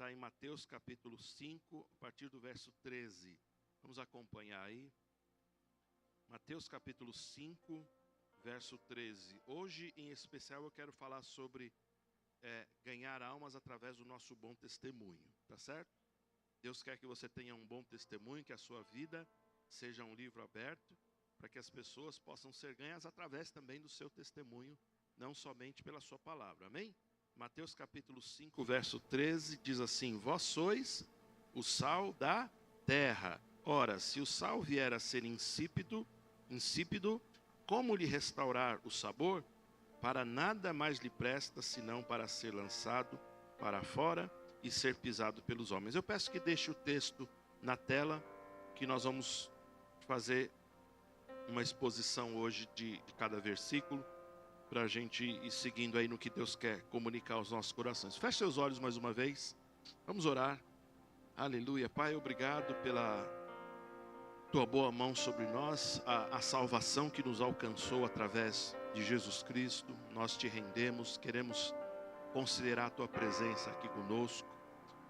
está em Mateus capítulo 5, a partir do verso 13. Vamos acompanhar aí. Mateus capítulo 5, verso 13. Hoje, em especial, eu quero falar sobre ganhar almas através do nosso bom testemunho, tá certo? Deus quer que você tenha um bom testemunho, que a sua vida seja um livro aberto, para que as pessoas possam ser ganhas através também do seu testemunho, não somente pela sua palavra, amém? Mateus capítulo 5, verso 13, diz assim: Vós sois o sal da terra. Ora, se o sal vier a ser insípido, como lhe restaurar o sabor? Para nada mais lhe presta, senão para ser lançado para fora e ser pisado pelos homens. Eu peço que deixe o texto na tela, que nós vamos fazer uma exposição hoje de cada versículo, para a gente ir seguindo aí no que Deus quer comunicar aos nossos corações. Feche seus olhos mais uma vez. Vamos orar. Aleluia. Pai, obrigado pela tua boa mão sobre nós, a salvação que nos alcançou através de Jesus Cristo. Nós te rendemos, queremos considerar a tua presença aqui conosco,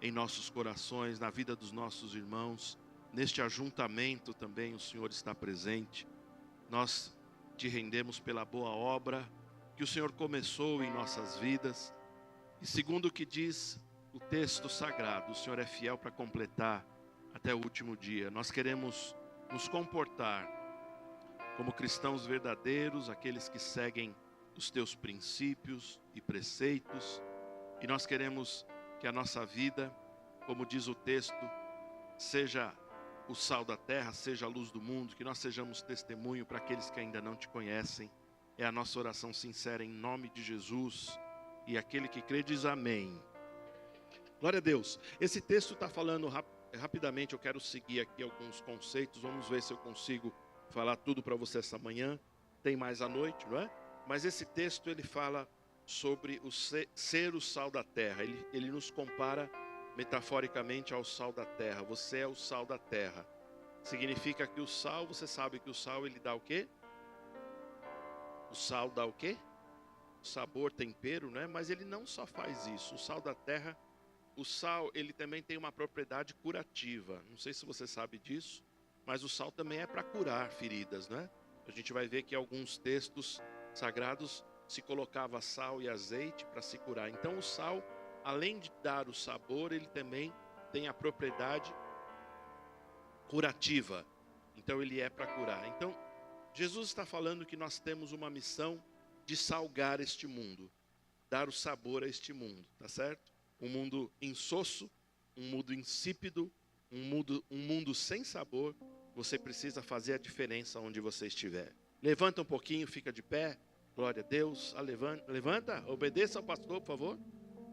em nossos corações, na vida dos nossos irmãos. Neste ajuntamento também o Senhor está presente. Nós te rendemos pela boa obra que o Senhor começou em nossas vidas. E segundo o que diz o texto sagrado, o Senhor é fiel para completar até o último dia. Nós queremos nos comportar como cristãos verdadeiros, aqueles que seguem os teus princípios e preceitos. E nós queremos que a nossa vida, como diz o texto, seja o sal da terra, seja a luz do mundo, que nós sejamos testemunho para aqueles que ainda não te conhecem. É a nossa oração sincera em nome de Jesus. E aquele que crê diz amém. Glória a Deus. Esse texto está falando rapidamente, eu quero seguir aqui alguns conceitos. Vamos ver se eu consigo falar tudo para você essa manhã. Tem mais à noite, não é? Mas esse texto ele fala sobre o ser o sal da terra. Ele nos compara metaforicamente ao sal da terra. Você é o sal da terra. Significa que o sal, você sabe que o sal ele dá o quê? O sal dá o quê? Sabor, tempero, né? Mas ele não só faz isso. O sal da terra, o sal, ele também tem uma propriedade curativa. Não sei se você sabe disso, mas o sal também é para curar feridas, né? A gente vai ver que em alguns textos sagrados se colocava sal e azeite para se curar. Então o sal, além de dar o sabor, ele também tem a propriedade curativa. Então ele é para curar. Então Jesus está falando que nós temos uma missão de salgar este mundo, dar o sabor a este mundo, tá certo? Um mundo insosso, um mundo insípido, um mundo sem sabor. Você precisa fazer a diferença onde você estiver. Levanta um pouquinho, fica de pé. Glória a Deus. Levanta, obedeça ao pastor, por favor.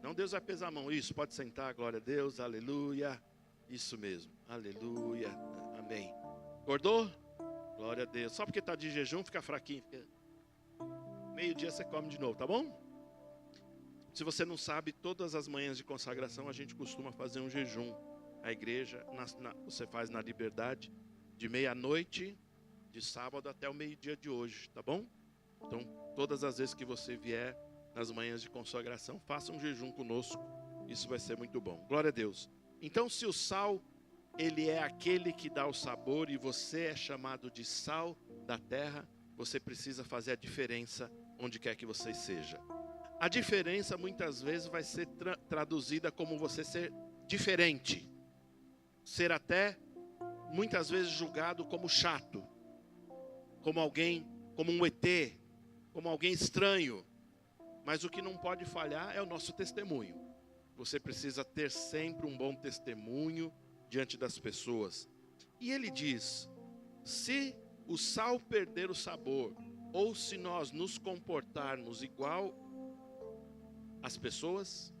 Não, Deus vai pesar a mão. Isso, pode sentar. Glória a Deus, aleluia. Isso mesmo, aleluia, amém. Acordou? Glória a Deus. Só porque está de jejum, fica fraquinho. Meio-dia você come de novo, tá bom? Se você não sabe, todas as manhãs de consagração a gente costuma fazer um jejum. A igreja, você faz na Liberdade, de meia-noite, de sábado até o meio-dia de hoje, tá bom? Então, todas as vezes que você vier nas manhãs de consagração, faça um jejum conosco. Isso vai ser muito bom. Glória a Deus. Então, se o sal, ele é aquele que dá o sabor e você é chamado de sal da terra, você precisa fazer a diferença onde quer que você seja. A diferença muitas vezes vai ser traduzida como você ser diferente. Ser até muitas vezes julgado como chato, como alguém, como um ET, como alguém estranho. Mas o que não pode falhar é o nosso testemunho. Você precisa ter sempre um bom testemunho diante das pessoas. E ele diz, se o sal perder o sabor, ou se nós nos comportarmos igual às pessoas,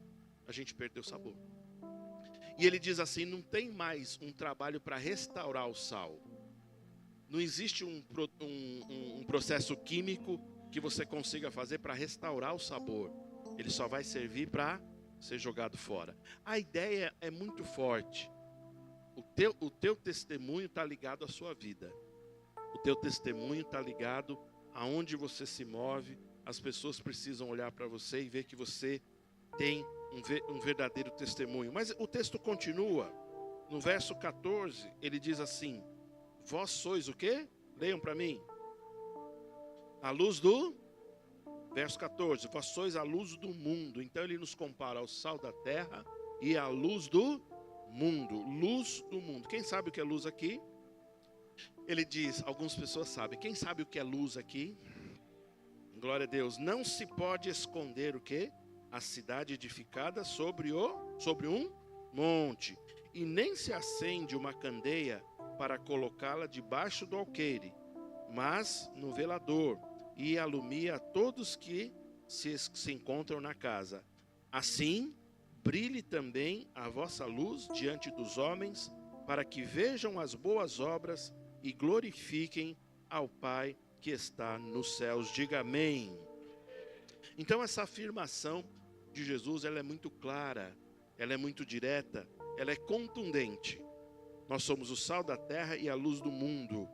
a gente perdeu o sabor. E ele diz assim, não tem mais um trabalho para restaurar o sal. Não existe um processo químico que você consiga fazer para restaurar o sabor. Ele só vai servir para ser jogado fora. A ideia é muito forte. O teu testemunho está ligado à sua vida. O teu testemunho está ligado aonde você se move. As pessoas precisam olhar para você e ver que você tem um verdadeiro testemunho. Mas o texto continua. No verso 14, ele diz assim: vós sois o quê? Leiam para mim. A luz do... Verso 14, vós sois a luz do mundo. Então ele nos compara ao sal da terra e à luz do mundo. Luz do mundo. Quem sabe o que é luz aqui? Ele diz, algumas pessoas sabem. Quem sabe o que é luz aqui? Glória a Deus. Não se pode esconder o quê? A cidade edificada sobre um monte. E nem se acende uma candeia para colocá-la debaixo do alqueire, mas no velador, e alumia a todos que se encontram na casa. Assim, brilhe também a vossa luz diante dos homens, para que vejam as boas obras e glorifiquem ao Pai que está nos céus. Diga amém. Então essa afirmação de Jesus, ela é muito clara, ela é muito direta, ela é contundente. Nós somos o sal da terra e a luz do mundo.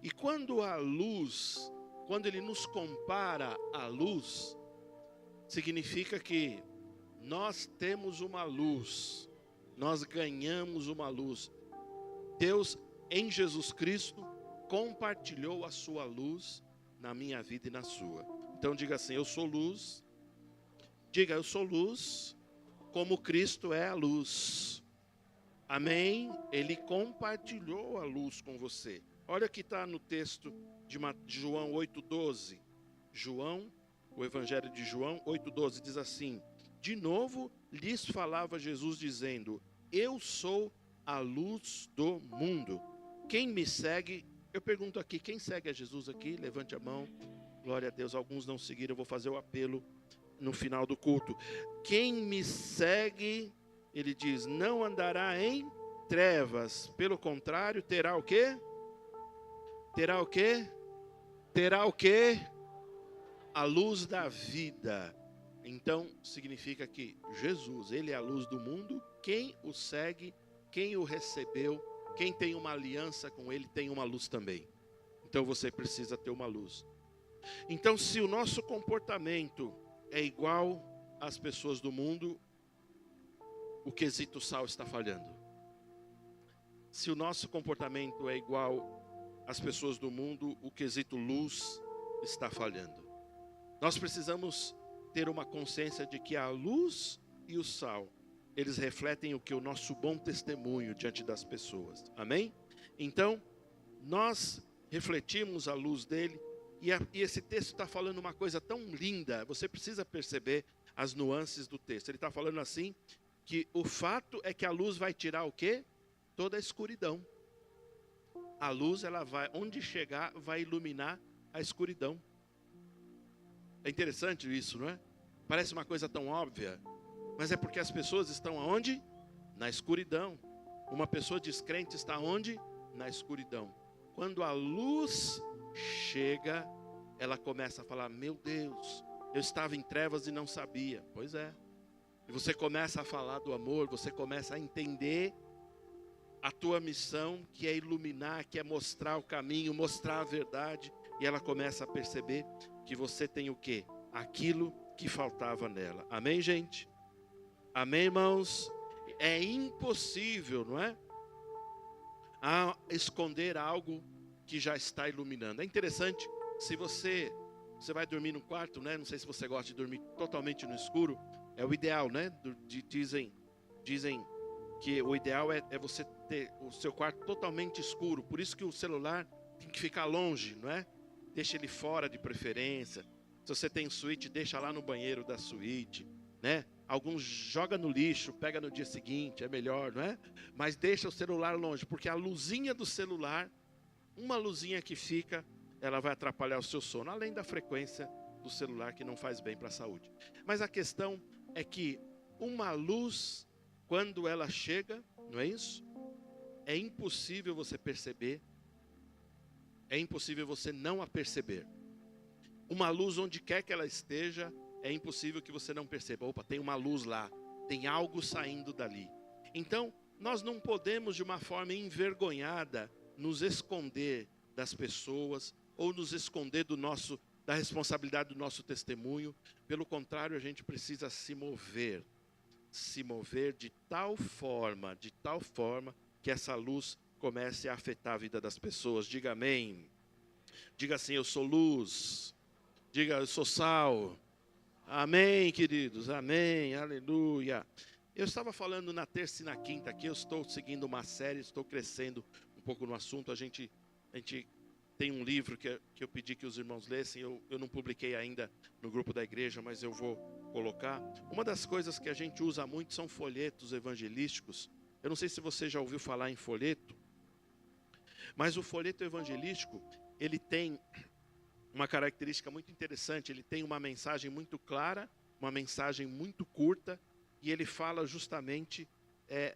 E quando a luz... Quando ele nos compara à luz, significa que nós temos uma luz, nós ganhamos uma luz. Deus, em Jesus Cristo, compartilhou a sua luz na minha vida e na sua. Então diga assim, eu sou luz. Diga, eu sou luz, como Cristo é a luz. Amém? Ele compartilhou a luz com você. Olha que está no texto de João 8,12. João, o Evangelho de João 8,12 diz assim: de novo lhes falava Jesus dizendo: eu sou a luz do mundo. Quem me segue, eu pergunto aqui, quem segue a Jesus aqui? Levante a mão. Glória a Deus, alguns não seguiram, eu vou fazer o apelo no final do culto. Quem me segue, ele diz, não andará em trevas, pelo contrário, terá o quê? Terá o quê? Terá o quê? A luz da vida. Então, significa que Jesus, ele é a luz do mundo. Quem o segue, quem o recebeu, quem tem uma aliança com ele, tem uma luz também. Então, você precisa ter uma luz. Então, se o nosso comportamento é igual às pessoas do mundo, o quesito sal está falhando. Se o nosso comportamento é igual as pessoas do mundo, o quesito luz está falhando. Nós precisamos ter uma consciência de que a luz e o sal, eles refletem o que? O nosso bom testemunho diante das pessoas. Amém? Então, nós refletimos a luz dele, e esse texto está falando uma coisa tão linda, você precisa perceber as nuances do texto. Ele está falando assim, que o fato é que a luz vai tirar o quê? Toda a escuridão. A luz, ela vai, onde chegar, vai iluminar a escuridão. É interessante isso, não é? Parece uma coisa tão óbvia, mas é porque as pessoas estão aonde? Na escuridão. Uma pessoa descrente está onde? Na escuridão. Quando a luz chega, ela começa a falar, meu Deus, eu estava em trevas e não sabia. Pois é. E você começa a falar do amor, você começa a entender a tua missão, que é iluminar, que é mostrar o caminho, mostrar a verdade. E ela começa a perceber que você tem o quê? Aquilo que faltava nela. Amém, gente? Amém, irmãos? É impossível, não é? Esconder algo que já está iluminando. É interessante, se você vai dormir no quarto, né? Não sei se você gosta de dormir totalmente no escuro. É o ideal, né? Dizem que o ideal é você ter o seu quarto totalmente escuro. Por isso que o celular tem que ficar longe, não é? Deixa ele fora de preferência. Se você tem suíte, deixa lá no banheiro da suíte, né? Alguns joga no lixo, pega no dia seguinte, é melhor, não é? Mas deixa o celular longe, porque a luzinha do celular, uma luzinha que fica, ela vai atrapalhar o seu sono, além da frequência do celular que não faz bem para a saúde. Mas a questão é que uma luz, quando ela chega, não é isso? É impossível você perceber, é impossível você não a perceber. Uma luz onde quer que ela esteja, é impossível que você não perceba. Opa, tem uma luz lá, tem algo saindo dali. Então, nós não podemos de uma forma envergonhada nos esconder das pessoas ou nos esconder da responsabilidade do nosso testemunho. Pelo contrário, a gente precisa se mover. se mover de tal forma, que essa luz comece a afetar a vida das pessoas. Diga amém. Diga assim, eu sou luz. Diga, eu sou sal. Amém, queridos. Amém. Aleluia. Eu estava falando na terça e na quinta aqui, eu estou seguindo uma série, estou crescendo um pouco no assunto. A gente tem um livro que eu pedi que os irmãos lessem, eu não publiquei ainda no grupo da igreja, mas eu vou colocar. Uma das coisas que a gente usa muito são folhetos evangelísticos. Eu não sei se você já ouviu falar em folheto, mas o folheto evangelístico, ele tem uma característica muito interessante, ele tem uma mensagem muito clara, uma mensagem muito curta, e ele fala justamente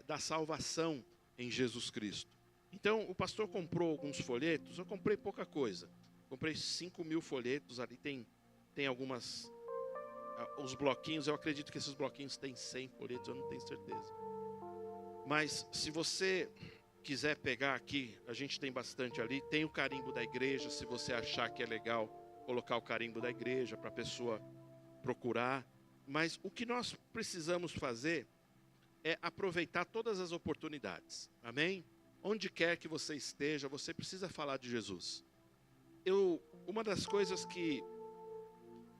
da salvação em Jesus Cristo. Então, o pastor comprou alguns folhetos, eu comprei pouca coisa. Comprei 5.000 folhetos, ali tem algumas, os bloquinhos, eu acredito que esses bloquinhos têm 100 folhetos, eu não tenho certeza. Mas, se você quiser pegar aqui, a gente tem bastante ali, tem o carimbo da igreja, se você achar que é legal, colocar o carimbo da igreja para a pessoa procurar. Mas o que nós precisamos fazer é aproveitar todas as oportunidades, amém? Onde quer que você esteja, você precisa falar de Jesus. Uma das coisas que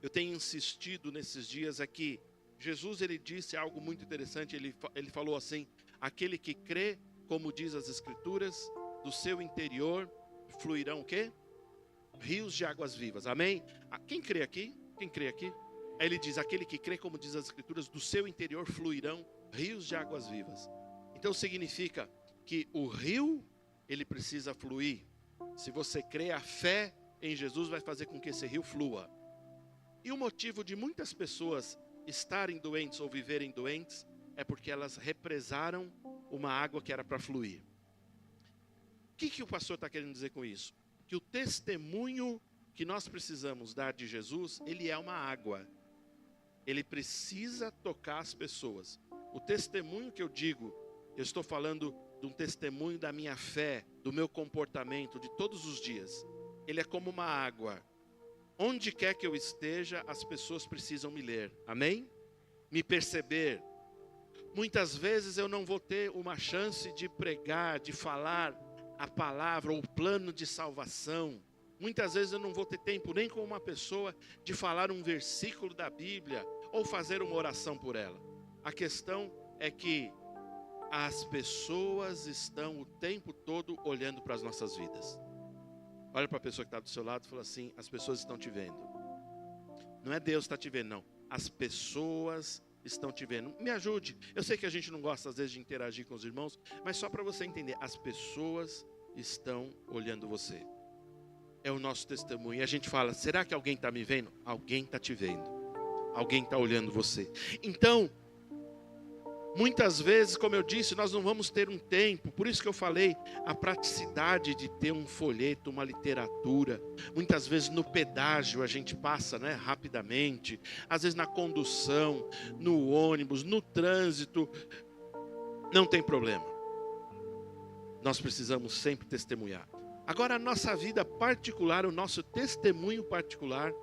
eu tenho insistido nesses dias é que Jesus, ele disse algo muito interessante, ele falou assim, aquele que crê, como diz as Escrituras, do seu interior fluirão o quê? Rios de águas vivas, amém? Quem crê aqui? Quem crê aqui? Aí ele diz, aquele que crê, como diz as Escrituras, do seu interior fluirão rios de águas vivas. Então significa que o rio, ele precisa fluir. Se você crê, a fé em Jesus vai fazer com que esse rio flua. E o motivo de muitas pessoas estarem doentes ou viverem doentes é porque elas represaram uma água que era para fluir. O que o pastor está querendo dizer com isso? Que o testemunho que nós precisamos dar de Jesus, ele é uma água. Ele precisa tocar as pessoas. O testemunho que eu digo, eu estou falando de um testemunho da minha fé, do meu comportamento, de todos os dias. Ele é como uma água. Onde quer que eu esteja, as pessoas precisam me ler. Amém? Me perceber. Muitas vezes eu não vou ter uma chance de pregar, de falar a palavra ou o plano de salvação. Muitas vezes eu não vou ter tempo nem com uma pessoa de falar um versículo da Bíblia ou fazer uma oração por ela. A questão é que as pessoas estão o tempo todo olhando para as nossas vidas. Olha para a pessoa que está do seu lado e fala assim, as pessoas estão te vendo. Não é Deus que está te vendo, não. As pessoas estão te vendo. Me ajude. Eu sei que a gente não gosta às vezes de interagir com os irmãos, mas só para você entender, as pessoas estão olhando você. É o nosso testemunho. E a gente fala, será que alguém está me vendo? Alguém está te vendo. Alguém está olhando você. Então, muitas vezes, como eu disse, nós não vamos ter um tempo. Por isso que eu falei, a praticidade de ter um folheto, uma literatura. Muitas vezes no pedágio a gente passa, né, rapidamente. Às vezes na condução, no ônibus, no trânsito. Não tem problema. Nós precisamos sempre testemunhar. Agora, a nossa vida particular, o nosso testemunho particular,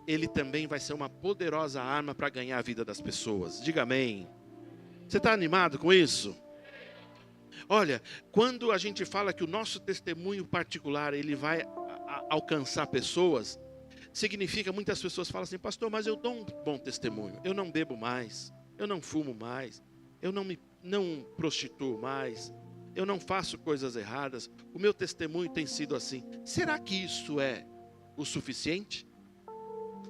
ele também vai ser uma poderosa arma para ganhar a vida das pessoas. Diga amém. Você está animado com isso? Olha, quando a gente fala que o nosso testemunho particular, ele vai alcançar pessoas, significa, muitas pessoas falam assim, pastor, mas eu dou um bom testemunho. Eu não bebo mais, eu não fumo mais, eu não prostituo mais, eu não faço coisas erradas, o meu testemunho tem sido assim. Será que isso é o suficiente?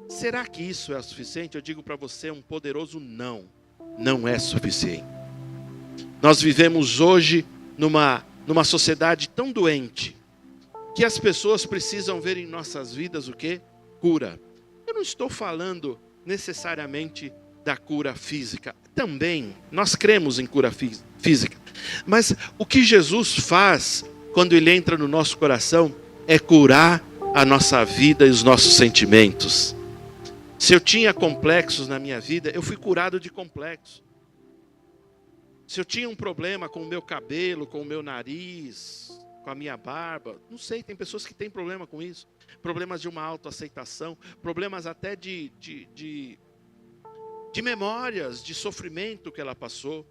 Será que isso é o suficiente? Eu digo para você um poderoso não. Não é suficiente. Nós vivemos hoje numa sociedade tão doente, que as pessoas precisam ver em nossas vidas o quê? Cura. Eu não estou falando necessariamente da cura física. Também, nós cremos em cura física. Mas o que Jesus faz quando Ele entra no nosso coração é curar a nossa vida e os nossos sentimentos. Se eu tinha complexos na minha vida, eu fui curado de complexos. Se eu tinha um problema com o meu cabelo, com o meu nariz, com a minha barba, não sei, tem pessoas que têm problema com isso. Problemas de uma autoaceitação, problemas até de de memórias, de sofrimento que ela passou.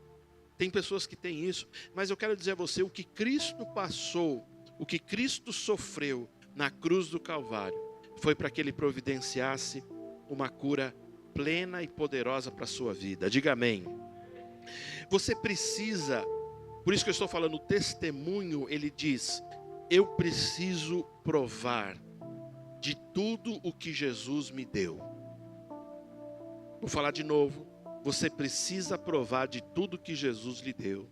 Tem pessoas que têm isso, mas eu quero dizer a você, o que Cristo passou, o que Cristo sofreu na cruz do Calvário, foi para que Ele providenciasse uma cura plena e poderosa para a sua vida. Diga amém. Você precisa, por isso que eu estou falando, o testemunho, ele diz, eu preciso provar de tudo o que Jesus me deu. Vou falar de novo. Você precisa provar de tudo que Jesus lhe deu.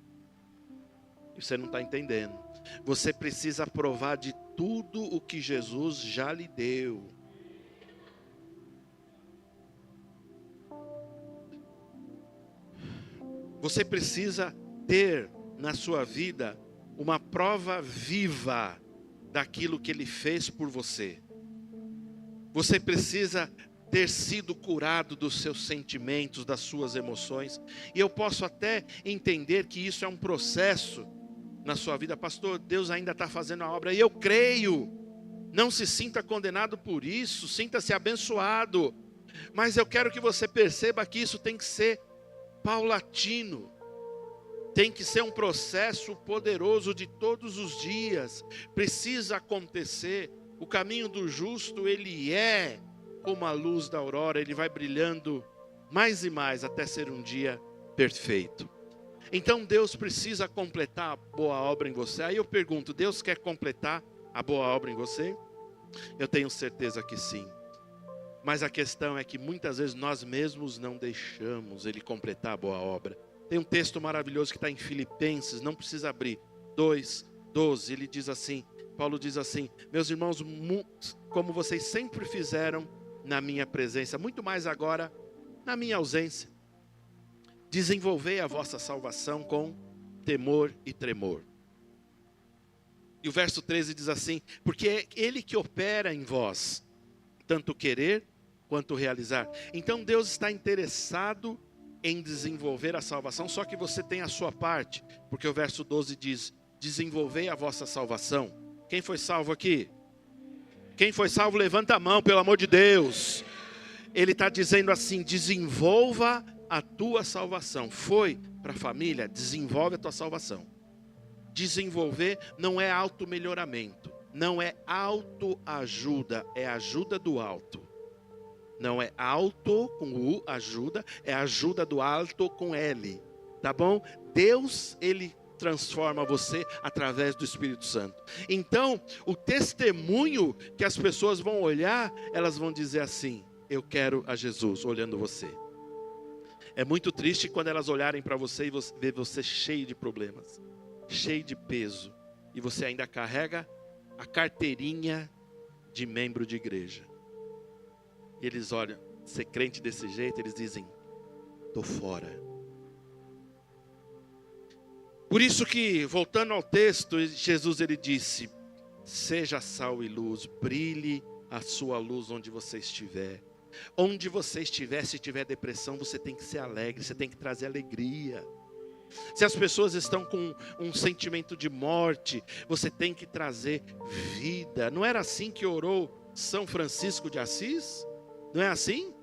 E você não está entendendo. Você precisa provar de tudo o que Jesus já lhe deu. Você precisa ter na sua vida uma prova viva daquilo que Ele fez por você. Você precisa ter sido curado dos seus sentimentos, das suas emoções. E eu posso até entender que isso é um processo na sua vida. Pastor, Deus ainda está fazendo a obra. E eu creio. Não se sinta condenado por isso. Sinta-se abençoado. Mas eu quero que você perceba que isso tem que ser paulatino. Tem que ser um processo poderoso de todos os dias. Precisa acontecer. O caminho do justo, ele é como a luz da aurora, ele vai brilhando mais e mais até ser um dia perfeito. Então Deus precisa completar a boa obra em você. Aí eu pergunto, Deus quer completar a boa obra em você? Eu tenho certeza que sim. Mas a questão é que muitas vezes nós mesmos não deixamos Ele completar a boa obra. Tem um texto maravilhoso que está em Filipenses, não precisa abrir, 2:12, ele diz assim, Paulo diz assim, meus irmãos, como vocês sempre fizeram na minha presença, muito mais agora na minha ausência, desenvolvei a vossa salvação com temor e tremor. E o verso 13 diz assim, porque é Ele que opera em vós, tanto querer quanto realizar. Então Deus está interessado em desenvolver a salvação, só que você tem a sua parte, porque o verso 12 diz, desenvolvei a vossa salvação. Quem foi salvo aqui? Quem foi salvo, levanta a mão, pelo amor de Deus. Ele está dizendo assim, desenvolva a tua salvação. Foi para a família, desenvolve a tua salvação. Desenvolver não é auto-melhoramento, não é autoajuda, é ajuda do alto. Não é auto com U, ajuda, é ajuda do alto com L, tá bom? Deus, Ele transforma você através do Espírito Santo. Então, o testemunho que as pessoas vão olhar, elas vão dizer assim, eu quero a Jesus, olhando você. É muito triste quando elas olharem para você e ver você cheio de problemas, cheio de peso, e você ainda carrega a carteirinha de membro de igreja. E eles olham, ser crente desse jeito, eles dizem, estou fora. Por isso que, voltando ao texto, Jesus ele disse, seja sal e luz, brilhe a sua luz onde você estiver. Onde você estiver, se tiver depressão, você tem que ser alegre, você tem que trazer alegria. Se as pessoas estão com um sentimento de morte, você tem que trazer vida. Não era assim que orou São Francisco de Assis? Não é assim?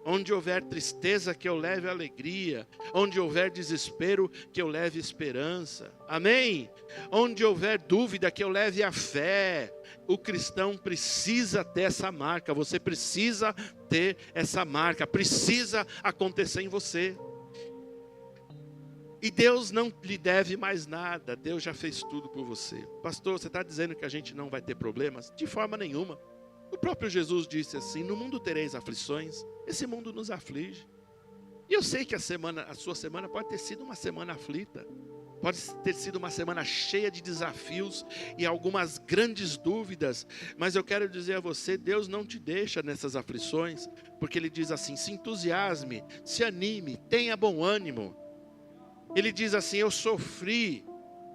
Onde houver tristeza, que eu leve alegria. Onde houver desespero, que eu leve esperança. Amém? Onde houver dúvida, que eu leve a fé. O cristão precisa ter essa marca. Você precisa ter essa marca. Precisa acontecer em você. E Deus não lhe deve mais nada. Deus já fez tudo por você. Pastor, você está dizendo que a gente não vai ter problemas? De forma nenhuma. O próprio Jesus disse assim, no mundo tereis aflições, esse mundo nos aflige. E eu sei que a sua semana pode ter sido uma semana aflita, pode ter sido uma semana cheia de desafios e algumas grandes dúvidas, mas eu quero dizer a você, Deus não te deixa nessas aflições, porque Ele diz assim, se entusiasme, se anime, tenha bom ânimo. Ele diz assim, eu sofri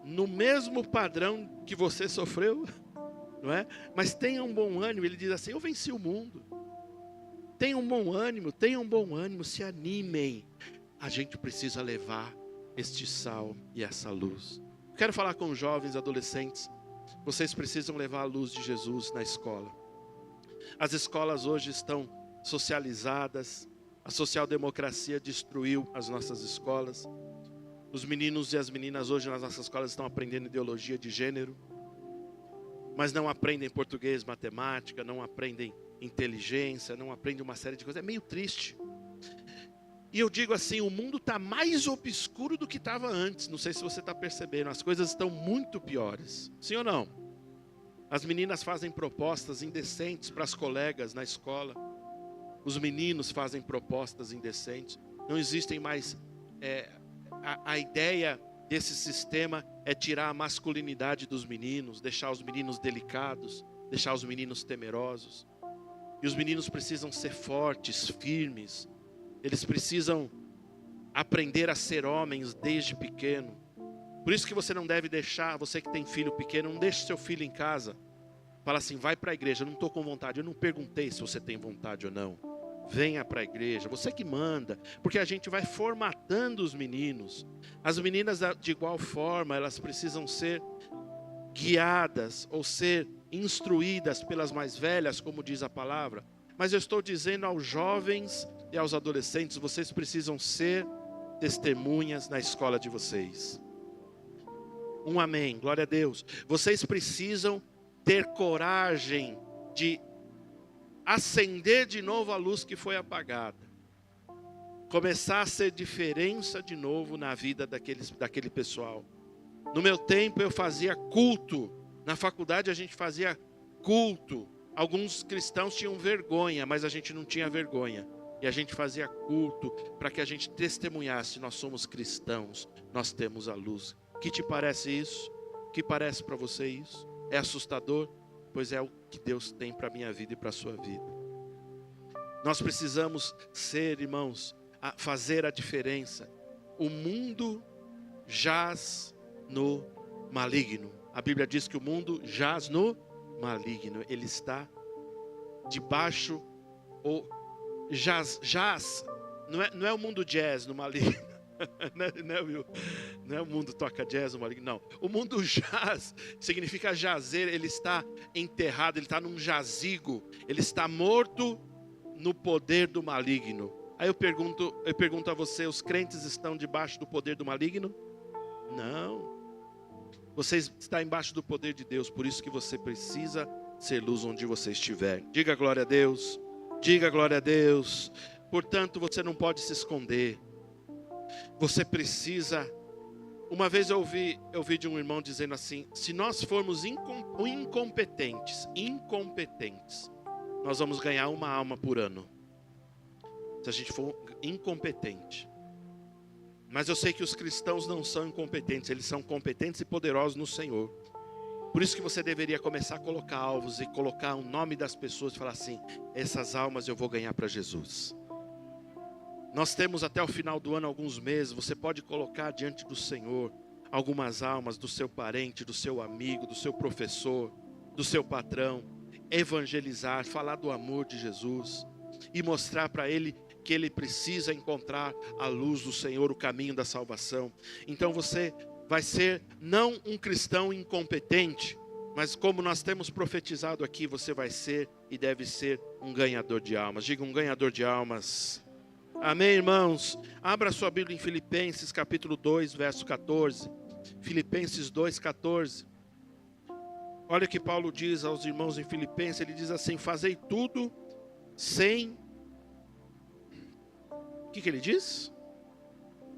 no mesmo padrão que você sofreu, não é? Mas tenha um bom ânimo. Ele diz assim, eu venci o mundo. Tenham um bom ânimo, se animem. A gente precisa levar este sal e essa luz. Quero falar com jovens, adolescentes. Vocês precisam levar a luz de Jesus na escola. As escolas hoje estão socializadas, A social-democracia destruiu as nossas escolas. Os meninos e as meninas hoje nas nossas escolas estão aprendendo ideologia de gênero, mas não aprendem português, matemática, não aprendem inteligência, não aprendem uma série de coisas. É meio triste. E eu digo assim, o mundo está mais obscuro do que estava antes. Não sei se você está percebendo, as coisas estão muito piores. Sim ou não? As meninas fazem propostas indecentes para as colegas na escola. Os meninos fazem propostas indecentes. Não existem mais... A ideia desse sistema é tirar a masculinidade dos meninos, deixar os meninos delicados, deixar os meninos temerosos. E os meninos precisam ser fortes, firmes. Eles precisam aprender a ser homens desde pequeno. Por isso que você não deve deixar, você que tem filho pequeno, não deixe seu filho em casa. Fala assim, vai para a igreja, eu não estou com vontade. Eu não perguntei se você tem vontade ou não. Venha para a igreja, você que manda. Porque a gente vai formatando os meninos. As meninas de igual forma, elas precisam ser guiadas ou ser instruídas pelas mais velhas, como diz a palavra. Mas eu estou dizendo aos jovens e aos adolescentes, vocês precisam ser testemunhas na escola de vocês. Um amém, glória a Deus. Vocês precisam ter coragem de acender de novo a luz que foi apagada. Começar a ser diferença de novo na vida daquele pessoal. No meu tempo eu fazia culto. Na faculdade a gente fazia culto. Alguns cristãos tinham vergonha, mas a gente não tinha vergonha. E a gente fazia culto para que a gente testemunhasse, nós somos cristãos, nós temos a luz. Que te parece isso? Que parece para você isso? É assustador? Pois é o que Deus tem para a minha vida e para a sua vida. Nós precisamos ser, irmãos, fazer a diferença. O mundo jaz no maligno. A Bíblia diz que o mundo jaz no maligno. Ele está debaixo, ou jaz, não é o mundo jazz no maligno. Não é o mundo toca jazz no maligno, não. O mundo jaz significa jazer, ele está enterrado, ele está num jazigo, ele está morto no poder do maligno. Aí eu pergunto a você, os crentes estão debaixo do poder do maligno? Não. Você está embaixo do poder de Deus, por isso que você precisa ser luz onde você estiver. Diga glória a Deus. Diga glória a Deus. Portanto, você não pode se esconder. Você precisa... Uma vez eu ouvi de um irmão dizendo assim, se nós formos incompetentes, nós vamos ganhar uma alma por ano. Se a gente for incompetente. Mas eu sei que os cristãos não são incompetentes, eles são competentes e poderosos no Senhor. Por isso que você deveria começar a colocar alvos e colocar o nome das pessoas e falar assim, essas almas eu vou ganhar para Jesus. Nós temos até o final do ano alguns meses, você pode colocar diante do Senhor algumas almas do seu parente, do seu amigo, do seu professor, do seu patrão, evangelizar, falar do amor de Jesus e mostrar para ele que ele precisa encontrar a luz do Senhor, o caminho da salvação. Então você vai ser não um cristão incompetente, mas como nós temos profetizado aqui, você vai ser e deve ser um ganhador de almas. Diga, um ganhador de almas. Amém, irmãos? Abra sua Bíblia em Filipenses capítulo 2, verso 14. Filipenses 2, 14. Olha o que Paulo diz aos irmãos em Filipenses. Ele diz assim, fazei tudo sem... O que ele diz?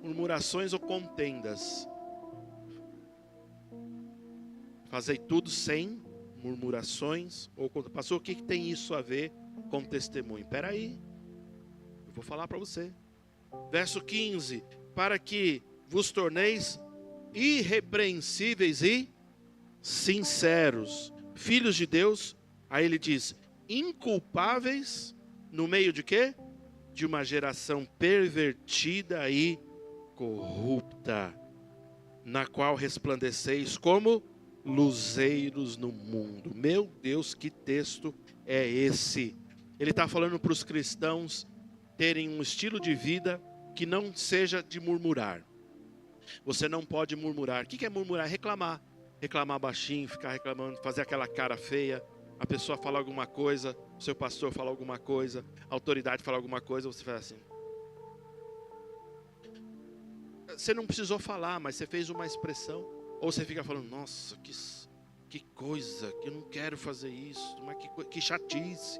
Murmurações ou contendas. Fazei tudo sem murmurações ou contendas. Pastor, o que tem isso a ver com testemunho? Espera aí. Eu vou falar para você. Verso 15. Para que vos torneis irrepreensíveis e sinceros, filhos de Deus. Aí ele diz, inculpáveis no meio de quê? De uma geração pervertida e corrupta, na qual resplandeceis como luzeiros no mundo. Meu Deus, que texto é esse? Ele está falando para os cristãos terem um estilo de vida que não seja de murmurar. Você não pode murmurar. O que é murmurar? Reclamar. Reclamar baixinho, ficar reclamando, fazer aquela cara feia. A pessoa fala alguma coisa, o seu pastor fala alguma coisa, a autoridade fala alguma coisa, você fala assim, você não precisou falar, mas você fez uma expressão. Ou você fica falando, nossa, que coisa, que eu não quero fazer isso, mas que chatice.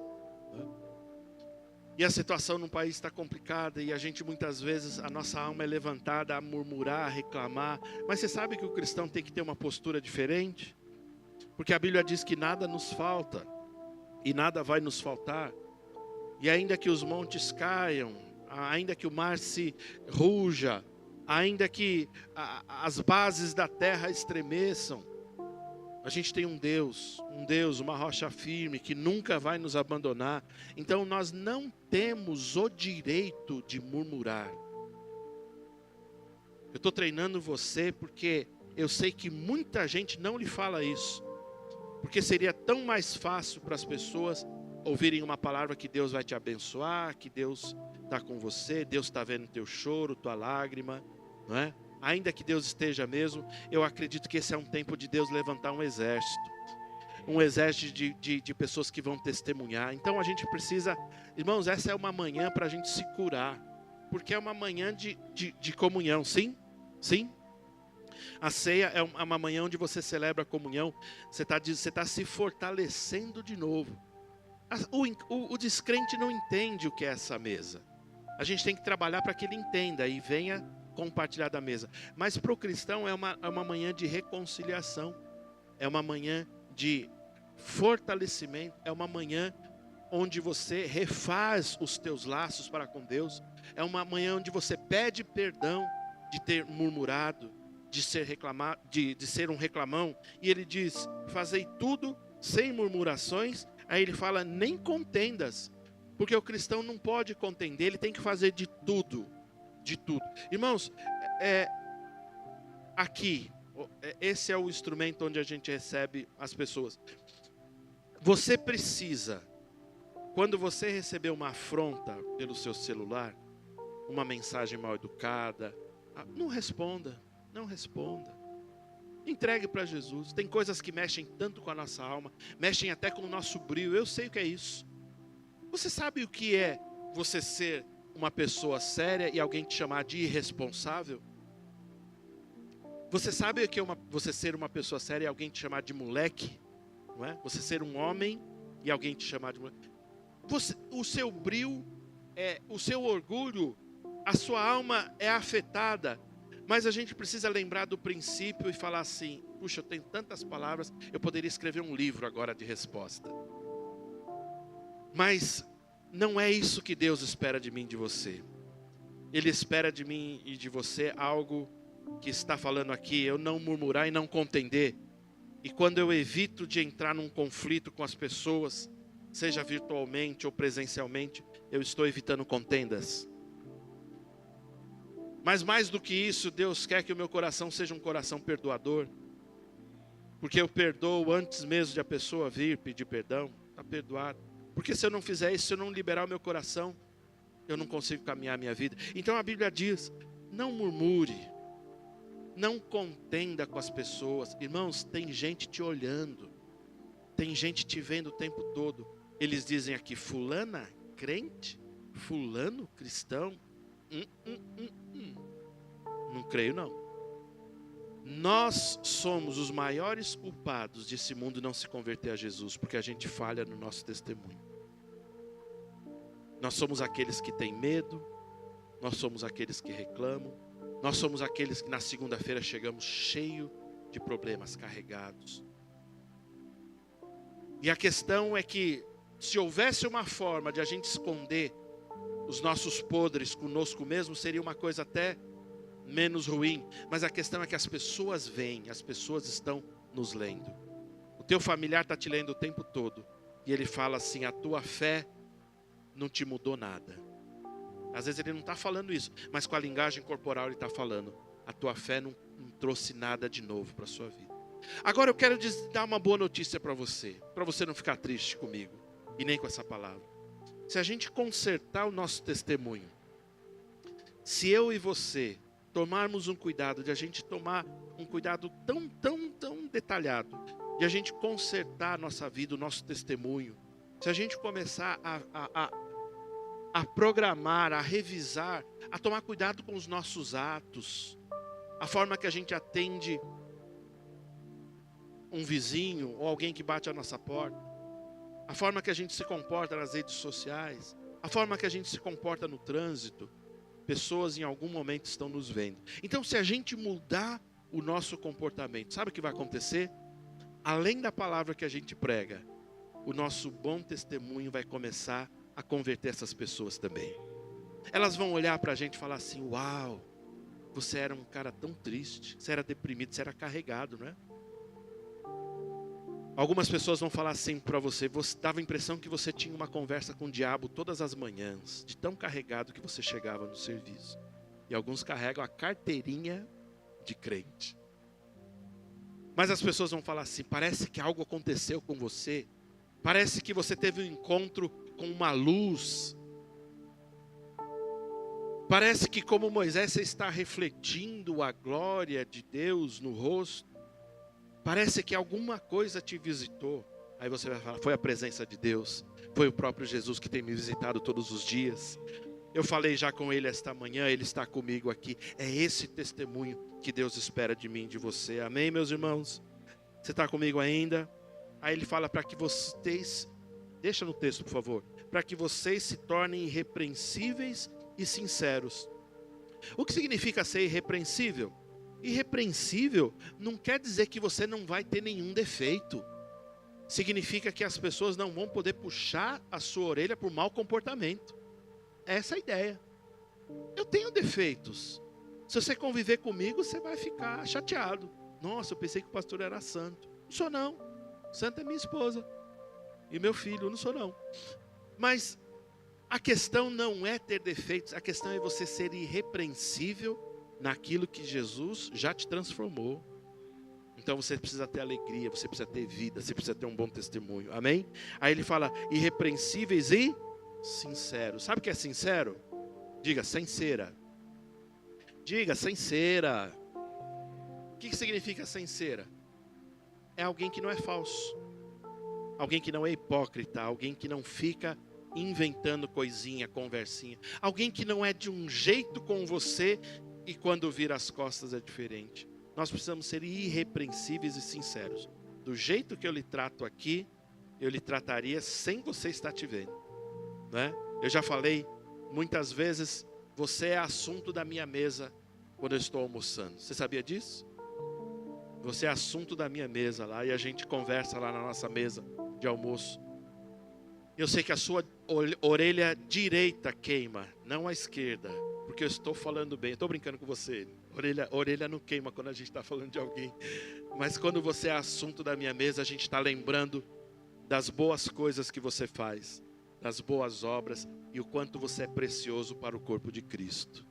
E a situação no país está complicada e a gente muitas vezes, a nossa alma é levantada a murmurar, a reclamar. Mas você sabe que o cristão tem que ter uma postura diferente? Porque a Bíblia diz que nada nos falta e nada vai nos faltar. E ainda que os montes caiam, ainda que o mar se ruja, ainda que as bases da terra estremeçam, a gente tem um Deus, uma rocha firme que nunca vai nos abandonar. Então nós não temos o direito de murmurar. Eu estou treinando você porque eu sei que muita gente não lhe fala isso. Porque seria tão mais fácil para as pessoas ouvirem uma palavra que Deus vai te abençoar, que Deus está com você, Deus está vendo teu choro, tua lágrima, não é? Ainda que Deus esteja mesmo, eu acredito que esse é um tempo de Deus levantar um exército de pessoas que vão testemunhar. Então a gente precisa, irmãos, essa é uma manhã para a gente se curar, porque é uma manhã de comunhão, sim? Sim? A ceia é uma manhã onde você celebra a comunhão, você está se fortalecendo de novo. O descrente não entende o que é essa mesa. A gente tem que trabalhar para que ele entenda e venha compartilhar da mesa. Mas para o cristão é uma manhã de reconciliação, é uma manhã de fortalecimento, é uma manhã onde você refaz os teus laços para com Deus, é uma manhã onde você pede perdão de ter murmurado, de ser um reclamão, e ele diz, fazei tudo sem murmurações. Aí ele fala, nem contendas, porque o cristão não pode contender, ele tem que fazer de tudo, de tudo. Irmãos, aqui, esse é o instrumento onde a gente recebe as pessoas. Você precisa, quando você receber uma afronta pelo seu celular, uma mensagem mal educada, não responda. Não responda. Entregue para Jesus. Tem coisas que mexem tanto com a nossa alma, mexem até com o nosso brio. Eu sei o que é isso. Você sabe o que é você ser uma pessoa séria e alguém te chamar de irresponsável? Você sabe o que é você ser uma pessoa séria e alguém te chamar de moleque? Não é? Você ser um homem e alguém te chamar de moleque. O seu brio, o seu orgulho, a sua alma é afetada. Mas a gente precisa lembrar do princípio e falar assim, puxa, eu tenho tantas palavras, eu poderia escrever um livro agora de resposta. Mas não é isso que Deus espera de mim e de você. Ele espera de mim e de você algo que está falando aqui, eu não murmurar e não contender. E quando eu evito de entrar num conflito com as pessoas, seja virtualmente ou presencialmente, eu estou evitando contendas. Mas mais do que isso, Deus quer que o meu coração seja um coração perdoador. Porque eu perdoo antes mesmo de a pessoa vir pedir perdão, está perdoado. Porque se eu não fizer isso, se eu não liberar o meu coração, eu não consigo caminhar a minha vida. Então a Bíblia diz, não murmure, não contenda com as pessoas. Irmãos, tem gente te olhando, tem gente te vendo o tempo todo. Eles dizem aqui, fulana, crente, fulano, cristão. Não creio não. Nós somos os maiores culpados desse mundo não se converter a Jesus, porque a gente falha no nosso testemunho. Nós somos aqueles que têm medo, nós somos aqueles que reclamam, nós somos aqueles que na segunda-feira chegamos cheio de problemas, carregados. E a questão é que se houvesse uma forma de a gente esconder os nossos podres conosco mesmo, seria uma coisa até menos ruim. Mas a questão é que as pessoas veem, as pessoas estão nos lendo. O teu familiar está te lendo o tempo todo. E ele fala assim, a tua fé não te mudou nada. Às vezes ele não está falando isso, mas com a linguagem corporal ele está falando, a tua fé não trouxe nada de novo para a sua vida. Agora eu quero dar uma boa notícia para você não ficar triste comigo, e nem com essa palavra. Se a gente consertar o nosso testemunho, se eu e você tomarmos um cuidado, de a gente tomar um cuidado tão detalhado, de a gente consertar a nossa vida, o nosso testemunho, se a gente começar a programar, a revisar, a tomar cuidado com os nossos atos, a forma que a gente atende um vizinho ou alguém que bate a nossa porta, a forma que a gente se comporta nas redes sociais, a forma que a gente se comporta no trânsito. Pessoas em algum momento estão nos vendo. Então, se a gente mudar o nosso comportamento, sabe o que vai acontecer? Além da palavra que a gente prega, o nosso bom testemunho vai começar a converter essas pessoas também. Elas vão olhar para a gente e falar assim: uau, você era um cara tão triste, você era deprimido, você era carregado, não é? Algumas pessoas vão falar assim para você: você dava a impressão que você tinha uma conversa com o diabo todas as manhãs, de tão carregado que você chegava no serviço. E alguns carregam a carteirinha de crente. Mas as pessoas vão falar assim: parece que algo aconteceu com você, parece que você teve um encontro com uma luz, parece que como Moisés você está refletindo a glória de Deus no rosto, parece que alguma coisa te visitou. Aí você vai falar: foi a presença de Deus, foi o próprio Jesus que tem me visitado todos os dias. Eu falei já com ele esta manhã, ele está comigo aqui. É esse testemunho que Deus espera de mim e de você. Amém, meus irmãos? Você está comigo ainda? Aí ele fala para que vocês, deixa no texto, por favor, para que vocês se tornem irrepreensíveis e sinceros. O que significa ser irrepreensível? Irrepreensível não quer dizer que você não vai ter nenhum defeito. Significa que as pessoas não vão poder puxar a sua orelha por mau comportamento. Essa é a ideia. Eu tenho defeitos. Se você conviver comigo, você vai ficar chateado. Nossa, eu pensei que o pastor era santo. Não sou não. Santa é minha esposa. E meu filho, eu não sou não. Mas a questão não é ter defeitos. A questão é você ser irrepreensível naquilo que Jesus já te transformou. Então você precisa ter alegria, você precisa ter vida, você precisa ter um bom testemunho. Amém? Aí ele fala: irrepreensíveis e sinceros. Sabe o que é sincero? Diga: sincera. Diga: sincera. O que significa sincera? É alguém que não é falso, alguém que não é hipócrita, alguém que não fica inventando coisinha, conversinha, alguém que não é de um jeito com você e quando vira as costas é diferente. Nós precisamos ser irrepreensíveis e sinceros. Do jeito que eu lhe trato aqui, eu lhe trataria sem você estar te vendo, né? Eu já falei muitas vezes: você é assunto da minha mesa quando eu estou almoçando. Você sabia disso? Você é assunto da minha mesa lá, e a gente conversa lá na nossa mesa de almoço. Eu sei que a sua orelha direita queima, não a esquerda, porque eu estou falando bem. Eu estou brincando com você. Orelha não queima quando a gente está falando de alguém. Mas quando você é assunto da minha mesa, a gente está lembrando das boas coisas que você faz, das boas obras e o quanto você é precioso para o corpo de Cristo.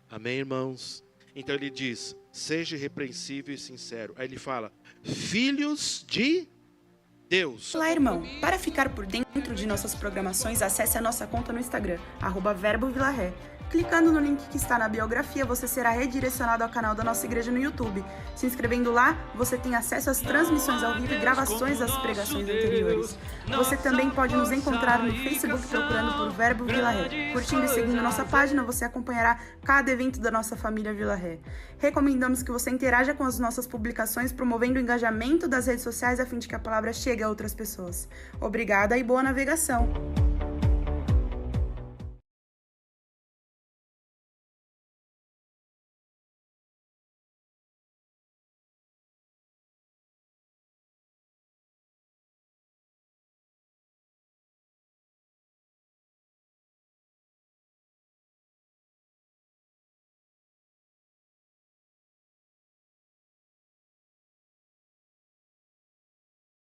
Amém, irmãos? Então ele diz: seja irrepreensível e sincero. Aí ele fala: filhos de Deus. Olá, irmão. Para ficar por dentro de nossas programações, acesse a nossa conta no Instagram, @verbovilaré. Clicando no link que está na biografia, você será redirecionado ao canal da nossa igreja no YouTube. Se inscrevendo lá, você tem acesso às transmissões ao vivo e gravações das pregações anteriores. Você também pode nos encontrar no Facebook procurando por Verbo Vila Ré. Curtindo e seguindo nossa página, você acompanhará cada evento da nossa família Vila Ré. Recomendamos que você interaja com as nossas publicações, promovendo o engajamento das redes sociais a fim de que a palavra chegue a outras pessoas. Obrigada e boa navegação!